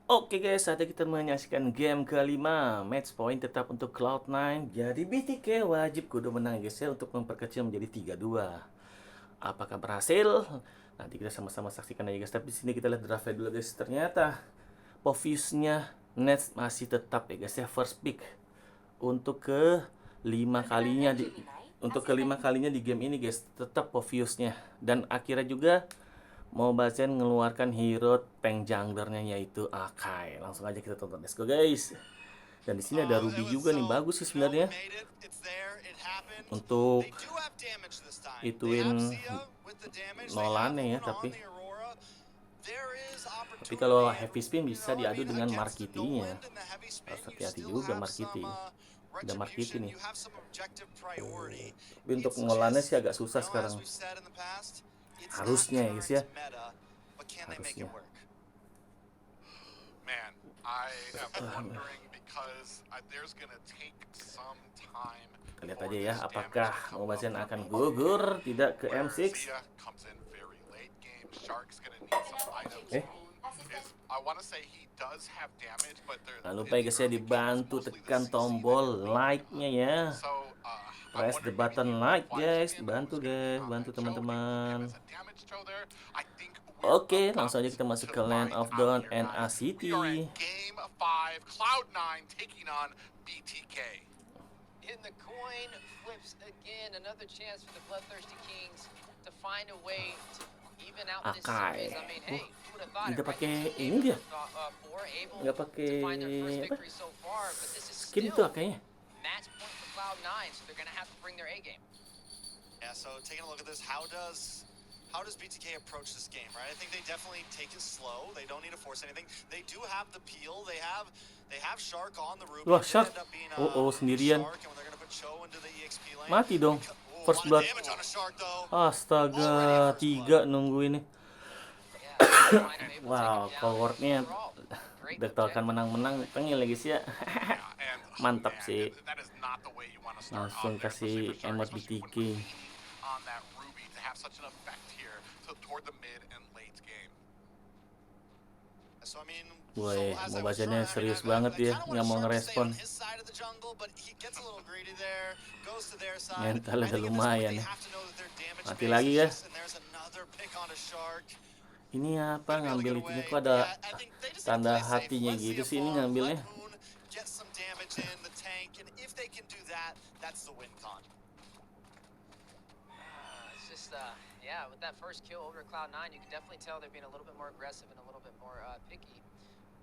Oke guys, saatnya kita menyaksikan game kelima. Match point tetap untuk Cloud9. Jadi BTK wajib kudu menang guys ya untuk memperkecil menjadi 3-2. Apakah berhasil? Nanti kita sama-sama saksikan aja guys. Tapi di sini kita lihat draftnya dulu guys. Ternyata Poviusnya Nets masih tetap ya guys ya, first pick untuk ke lima kalinya di game ini guys, tetap Poviusnya. Dan akhirnya juga Mobazane mengeluarkan hero tank junglernya yaitu Akai. Langsung aja kita tonton. Let's go guys. Dan di sini ada Ruby juga nih, bagus sih sebenarnya untuk ituin Nolannya ya, tapi kalau heavy spin bisa diadu dengan Markiti-nya. Harus hati-hati juga Markiti. Ada Markiti nih. Tapi untuk Nolannya sih agak susah sekarang. Harusnya ya guys ya. Harusnya. Kita lihat aja ya, apakah Mobazane akan gugur tidak ke M6. Jangan lupa ya guys ya, dibantu tekan tombol like-nya ya. Press the button like guys, bantu guys, bantu teman-teman. Oke, langsung aja kita masuk ke Land of Dawn and A City. Game 5, CLOUD9 taking on BTK. And the coin flips again, another chance for the Bloodthirsty Kings to find a way to even out this series. I mean, hey, who would have thought it, Tidak right? pakai ini dia. Nggak pakai skin tuh kayaknya. Match point for CLOUD9, so they're gonna have to bring their A game. Yeah, so taking a look at this, how does BTK approach this game, right? I think they definitely take it slow. They don't need to force anything. They do have the peel. They have Shark on the Ruby. Wah, Shark. Oh, sendirian. Mati dong. First blood. Astaga, 3 nunggu ini. Wow, forwardnya akan menang-menang tengil lagi sih ya. Mantap sih. Langsung kasih emot BTK. Woi, Mobazane serius banget ya, nggak mau ngerespon. Mental udah lumayan ya. Mati lagi ya. Ini apa ngambil itunya, kok ada tanda hatinya gitu sih ini ngambilnya. Yeah, with that first kill over CLOUD9, you can definitely tell they're being a little bit more aggressive and a little bit more picky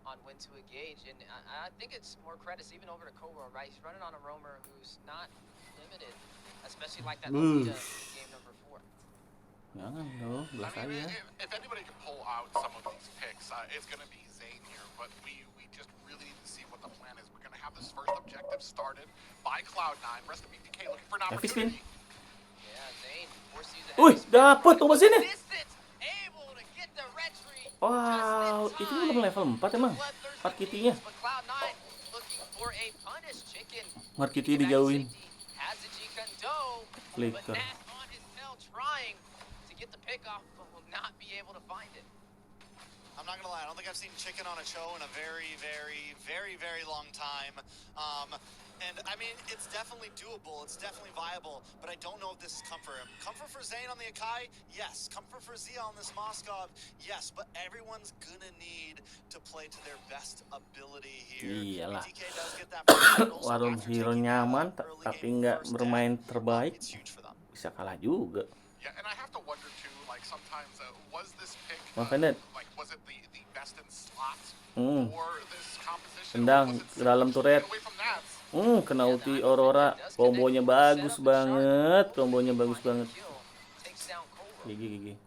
on when to engage. And I think it's more credits even over to Cobra, right? He's running on a roamer who's not limited, especially like that Lolita in game number 4. Jangan dong, belas aja. If anybody can pull out some of these picks, it's going to be Zane here. But we just really need to see what the plan is. We're going to have this first objective started by CLOUD9. Rest of BTK looking for an opportunity. Wih, dapet Mobazane. Wow, itu belum level 4 emang. Markiti-nya. Markiti dijauhin. Flicker. I'm not gonna lie, I don't think I've seen chicken on a show in a very, very, very, very long time. And I mean, it's definitely doable, it's definitely viable, but I don't know if this is comfort. Comfort for Zane on the Akai, yes. Comfort for Zia on this Moskov, yes. But everyone's gonna need to play to their best ability here. Iyalah. BTK does get that Warung hero nyaman, tapi nggak bermain terbaik, bisa kalah juga. Yeah, and I have to wonder too, like sometimes was this pick like was it the best in slots or this composition? Tendang ke dalam turret. Kena ulti Aurora. Kombonya bagus banget. Gigi.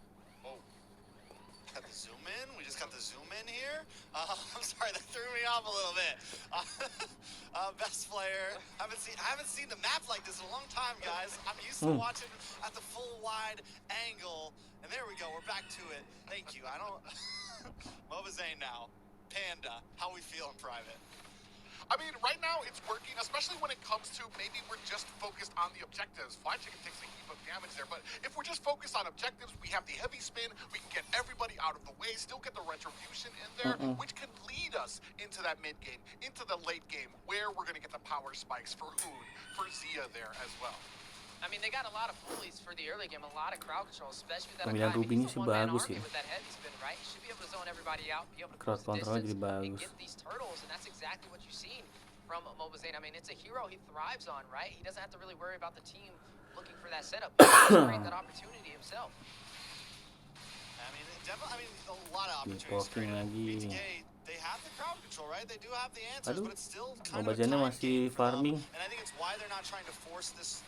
Got the zoom in. We just got the zoom in here. I'm sorry, that threw me off a little bit. Best player. I haven't seen the map like this in a long time, guys. I'm used to watching at the full wide angle. And there we go. We're back to it. Thank you. I don't. Mobazane now. Panda. How we feel in private? I mean, right now it's working, especially when it comes to maybe we're just focused on the objectives. Flying Chicken takes a heap of damage there, but if we're just focused on objectives, we have the heavy spin, we can get everybody out of the way, still get the retribution in there, which can lead us into that mid game, into the late game, where we're going to get the power spikes for Hoon, for Zia there as well. I mean, they got a lot of bullies for the early game, a lot of crowd control, especially with that Pemilihan Akainya. Rubinya He's sih a one-man bagus army ya. with that heavy spin, right? He should be able to zone everybody out, be able to Crowd close the controlnya distance, jadi and bagus. get these turtles, and that's exactly what you've seen from Mobazane. I mean, it's a hero he thrives on, right? He doesn't have to really worry about the team looking for that setup. He can create that opportunity himself. I mean, definitely. I mean, a lot of opportunities Poking created. lagi. BTK, they have the crowd control, right? They do have the answers, Aduh, but it's still kind of a Mobazane time masih game for them. farming. And I think it's why they're not trying to force this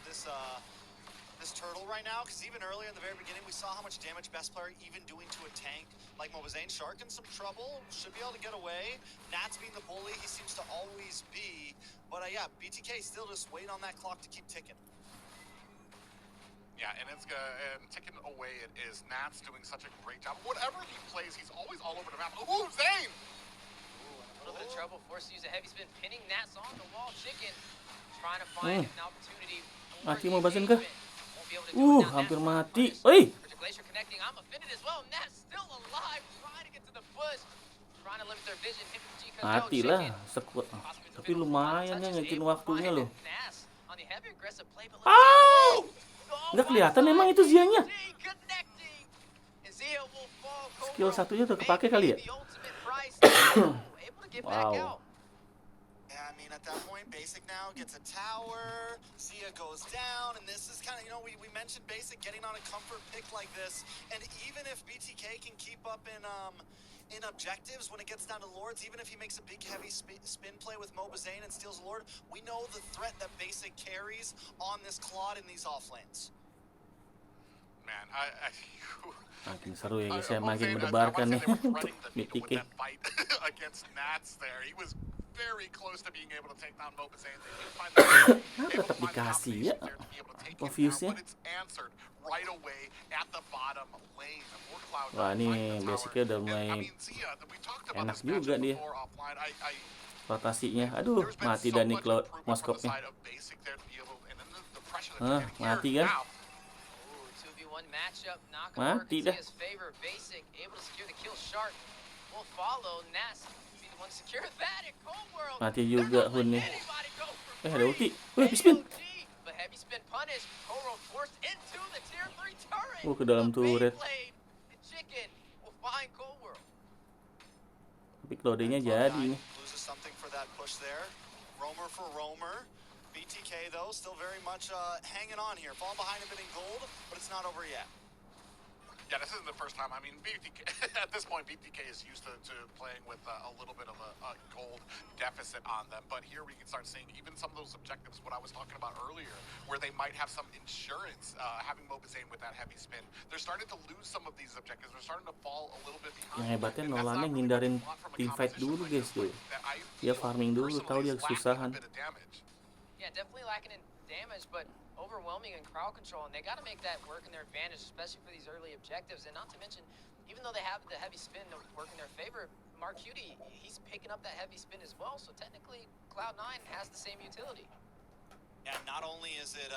turtle right now, because even earlier in the very beginning, we saw how much damage best player even doing to a tank like Mobazane. Shark in some trouble, should be able to get away. Nats being the bully, he seems to always be. But yeah, BTK still just waiting on that clock to keep ticking. Yeah, and it's ticking away. It is. Nat's doing such a great job. Whatever he plays, he's always all over the map. Ooh, Zane! A little bit of trouble, forced to use a heavy spin, pinning Nats on the wall. Chicken trying to find an opportunity. Mati Mobazane kah? Won't be able to do it now. Hampir Nats mati. punished. Oi! Glacier connecting. I'm offended as well. Nats still alive, trying to get to the bush, trying to limit their vision. Mati lah, sekuat. Tapi lumayan ya ngecin waktunya loh. Au! Nggak kelihatan emang itu Zia-nya. Skill satunya udah kepake kali ya? Wow. Yeah, I mean, at that point, Basic now gets a tower, Zia goes down, and this is kind of, you know, we mentioned Basic getting on a comfort pick like this, and even if BTK can keep up in objectives when it gets down to Lords, even if he makes a big heavy spin play with Mobazane and steals a Lord, we know the threat that Basic carries on this Claude in these off lanes. Man, Makin seru ya guys, saya makin mendebarkan nih untuk BTK. Against Nats there. He was very close to being able to take down Mobazane. Nah, tetap dikasih ya Confusion. Right away at the bottom lane. Wah, ini basicnya udah mulai enak juga dia rotasinya. Aduh, mati dan nih Moskopnya. Mati kan? Mati dah. Mati juga Hun nih. Ada ulti. Wih, spin. Ke dalam turret. Tapi Claude-nya jadi nih. BTK though still very much hanging on here. Falling behind a bit in gold, but it's not over yet. Yeah, this isn't the first time. I mean, BTK, at this point, BTK is used to playing with a little bit of a gold deficit on them. But here we can start seeing even some of those objectives, what I was talking about earlier, where they might have some insurance, having Mobazane with that heavy spin. They're starting to lose some of these objectives. They're starting to fall a little bit behind. Yang hebatnya Nolannya ngindarin teamfight dulu guys tuh. Dia farming dulu, tahu dia kesusahan. Yeah, definitely lacking in damage, but overwhelming in crowd control, and they got to make that work in their advantage, especially for these early objectives. And not to mention, even though they have the heavy spin to work in their favor, Mark Cutie, he's picking up that heavy spin as well. So technically, CLOUD9 has the same utility. And not only is it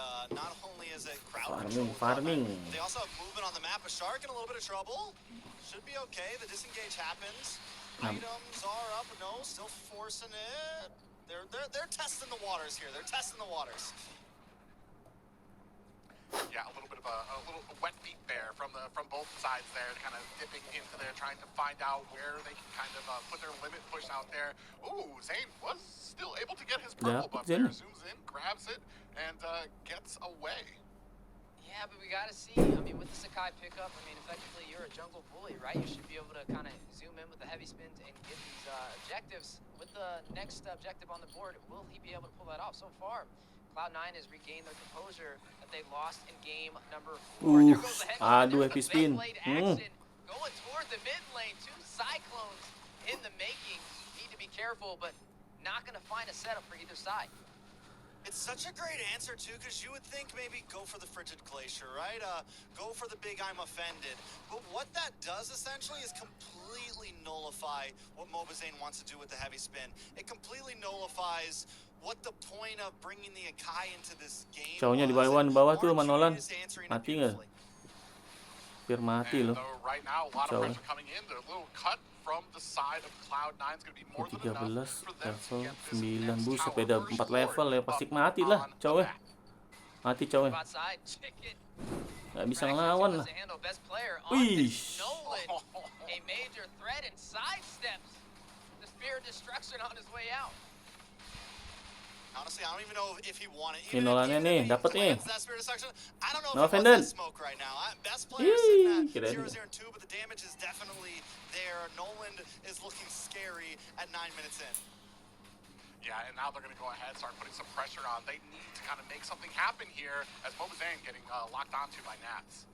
crowd farming. They also have movement on the map. A Shark in a little bit of trouble. Should be okay. The disengage happens. Items are up. No, still forcing it. They're testing the waters here. They're testing the waters. Yeah, a little bit of a wet feet there from both sides there, kind of dipping into there, trying to find out where they can kind of put their limit push out there. Ooh, Zane was still able to get his purple buff there. Zooms in, grabs it, and gets away. Yeah, but we got to see. I mean, with the Sakai pickup, I mean, effectively you're a jungle bully, right? You should be able to kind of zoom in with the heavy spins and get these objectives. With the next objective on the board, will he be able to pull that off? So far, CLOUD9 has regained their composure that they lost in game number 4. There goes the heavy heavy spin. Going toward the mid lane. 2 Cyclones in the making. Need to be careful, but not going to find a setup for either side. It's such a great answer, too, because you would think maybe go for the Frigid Glacier, right? Go for the big I'm offended. But what that does, essentially, is completely nullify nullify what Mobazane wants to do with the heavy spin. It completely nullifies what the point of bringing the Akai into this game Cowoknya di bawah tuh Manolan. Mati nggak? Hampir mati loh. Right now, a lot of Cowok. pressure coming in. The little cut from the side of Cloud9 is going to be more than 13 enough for them to level get this 9 next buset tower beda first 4 level ya pasti up mati lah on the cowok. map. Mati cowok. Outside, chicken. Nggak bisa ngelawan lah. Wih. Wih. A major threat and sidesteps the spear of destruction on his way out. Honestly, I don't even know if he wanted. Ini Nolannya nih, dapat nih. I don't know No if he offended. wants that smoke right now. Best player sitting at kirain. 0-0-2, but the damage is definitely there. Nolan is looking scary at 9 minutes in. Yeah, and now they're going to go ahead, start putting some pressure on. They need to kind of make something happen here as Mobazane getting locked onto by Nats.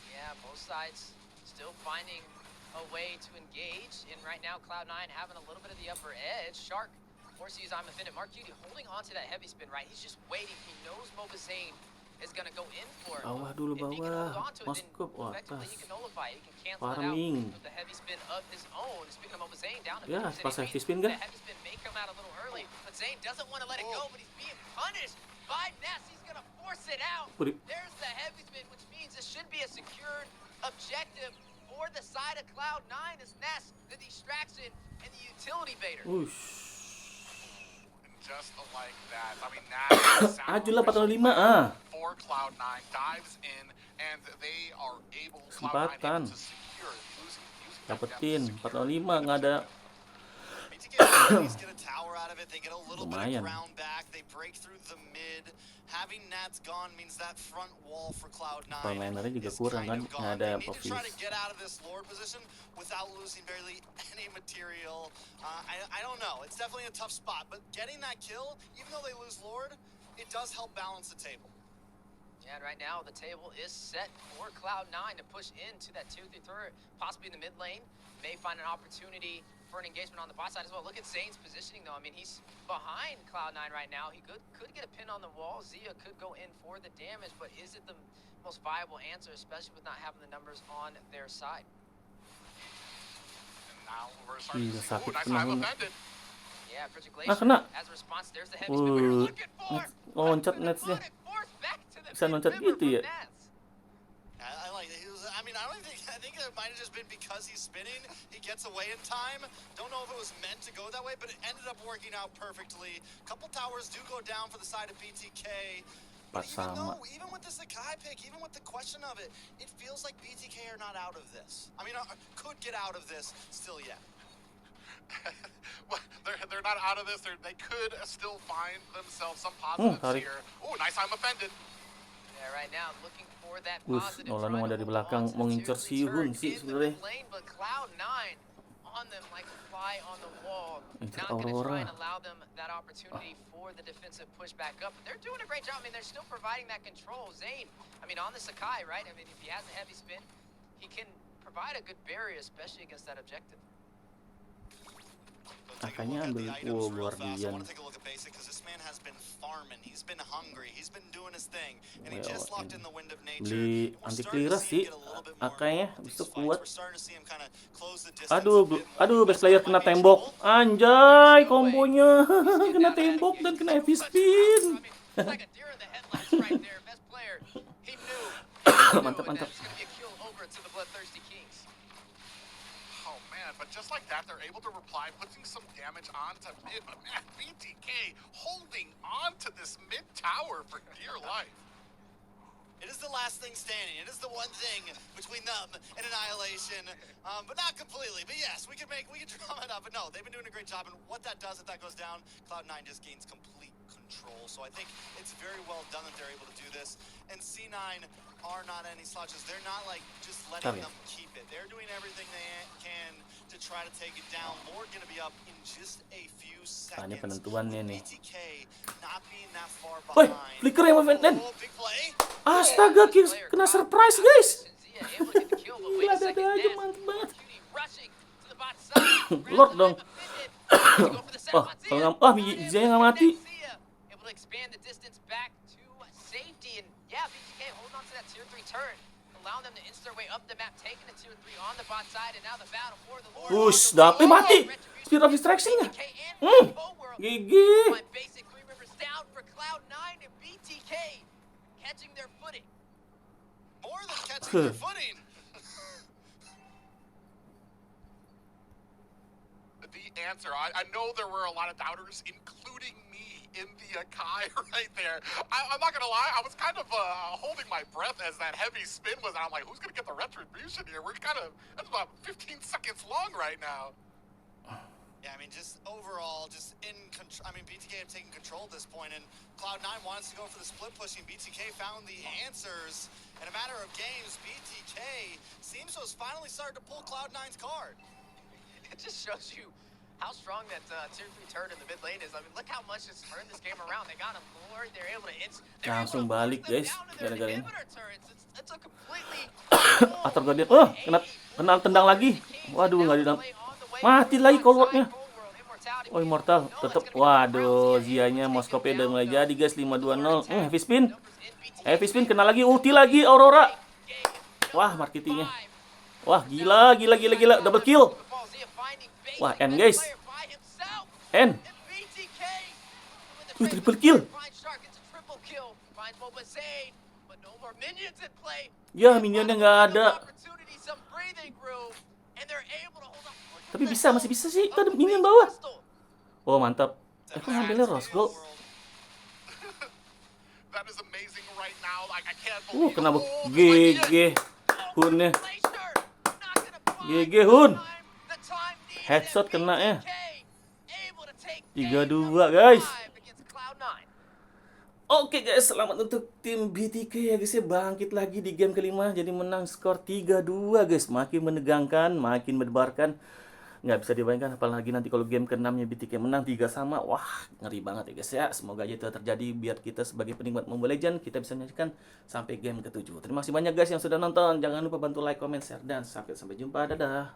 Yeah, both sides still finding a way to engage. And right now, Cloud9 having a little bit of the upper edge. Shark forced to use I'm offended. Mark Cutie holding on to that heavy spin, right? He's just waiting. He knows Mobazane is going to go in for it. Bawah dulu, If he can hold bawah. on to it, then Masuk, wah, effectively atas. he can nullify it. He can cancel it Farming. out with the heavy spin of his own. Speaking of Mobazane, down to Ya, 50% pas heavy HP. spin kan? The heavy spin may come out a little early, but Zane doesn't want to let it go, but he's being punished by Ness. He's going to force it out. There's the heavy spin, which means this should be a secured objective for the side of Cloud9 as Ness, the distraction, and the utility baiter. Ush. Just like that. I mean, Nats Ajulah 45 for Cloud9 dives in and they are able Kesempatan. Cloud9 able to secure it. Using Dapetin 45 nggak ada. Get a tower out of it. They get a little bit Lumayan. of ground back. They break through the mid. Having Nats gone means that front wall for Cloud9 Pemainnya juga is kurang kind kan, of nggak gone. ada They need to try to Popis. get out of this Lord position without losing barely any material. I don't know. It's definitely a tough spot, but getting that kill, even though they lose Lord, it does help balance the table. Yeah, and right now the table is set for Cloud9 to push into that 2-3 turret, possibly in the mid lane. May find an opportunity for an engagement on the bot side as well. Look at Zane's positioning though. I mean, he's behind Cloud9 right now. He could get a pin on the wall. Zia could go in for the damage, but is it the most viable answer, especially with not having the numbers on their side? And now we're starting to see, sakit nice kena I'm ini. offended. Yeah, Project kena. as a response, there's the heavy spin we were looking for. Loncat Netsnya. Bisa loncat gitu ya? I like it. I think it might have just been because he's spinning. He gets away in time. Don't know if it was meant to go that way, but it ended up working out perfectly. Couple towers do go down for the side of BTK. But even with this Akai pick, even with the question of it, it feels like BTK are not out of this. I mean, could get out of this still yet. Well, they're not out of this. They could still find themselves some positives here. Oh, nice I'm offended. Yeah, right now looking for that Us, positive. Nolan mau dari belakang mau ngincer si Hun sih sebenarnya. But Cloud9 on them like a fly on the wall. Incer Not going to try and Aurora. allow them that opportunity for the defensive push back up. But they're doing a great job. I mean, they're still providing that control. Zane, I mean, on the Sakai, right? I mean, if he has a heavy spin, he can provide a good barrier, especially against that objective. Akainya ambil Guardian. Beli anti clear sih. Akainya bisa kuat. Aduh, best player kena tembok. Anjay, kombonya kena tembok dan kena heavy spin. Mantap, mantap. But just like that, they're able to reply, putting some damage onto mid. But man, BTK holding onto this mid tower for dear life. It is the last thing standing. It is the one thing between them and Annihilation, but not completely. But yes, we can drum it up. But no, they've been doing a great job. And what that does, if that goes down, Cloud9 just gains complete control. So I think it's very well done that they're able to do this. And C9 are not any slouches. They're not like just letting them keep it. They're doing everything they can to try to take it down. Lord gonna be up in just a few seconds. Ini penentuannya nih. BTK not being that far Woi, behind. flicker yang Event. Big play. Astaga, kena surprise guys. Gila, ada aja mantep banget. Lord dong. Oh, kalau nggak, Zia nggak mati. allowing them to inch their way up the map, taking the tier 3 on the bot side, and now the battle for the Lord. Ush, dapet mati. Speed of distraction-nya. GG. My basic 3 members down for Cloud9 and BTK catching their footing. More than catching their footing. The answer, I know there were a lot of doubters, including me, in the Akai right there. I'm not gonna lie, I was kind of holding my breath as that heavy spin was. I'm like, who's gonna get the retribution here? That's about 15 seconds long right now. Yeah, I mean, just overall, just in control. I mean, BTK have taken control at this point, and Cloud9 wants to go for the split pushing. BTK found the answers. In a matter of games, BTK seems to have finally started to pull Cloud9's card. It just shows you how strong that tier 3 turret in the mid lane is. I mean, look how much it's turned this game around. They got him more. They're able to inch. Langsung balik, guys, gara-gara ini. It's a completely Atar Guardian. Kena tendang lagi. Waduh, nggak didam. Mati lagi Cold-nya. Oh, Immortal. Tetep. Waduh, Zia-nya Moskope udah mulai jadi, guys. 5-2-0. Heavy spin. Heavy spin kena lagi, ulti lagi Aurora. Wah, marketingnya. Wah, gila. Double kill. Wah, N, guys. N. Triple kill. Ya, minionnya nggak ada. Tapi masih bisa sih. Itu ada minion bawah. Oh, mantap. Kok ngambilnya Rose Gold? Kena GG Hun-nya. GG Hun. Headshot kena ya. 3-2, guys. Oke guys, selamat untuk tim BTK ya guys ya, bangkit lagi di game kelima, jadi menang skor 3-2 guys. Makin menegangkan, makin mendebarkan. Nggak bisa dibayangkan apalagi nanti kalau game ke-6-nya BTK menang 3-3. Wah, ngeri banget ya guys ya. Semoga aja itu terjadi biar kita sebagai penikmat Mobile Legends kita bisa menyaksikan sampai game ke-7. Terima kasih banyak guys yang sudah nonton. Jangan lupa bantu like, comment, share, dan sampai jumpa. Dadah.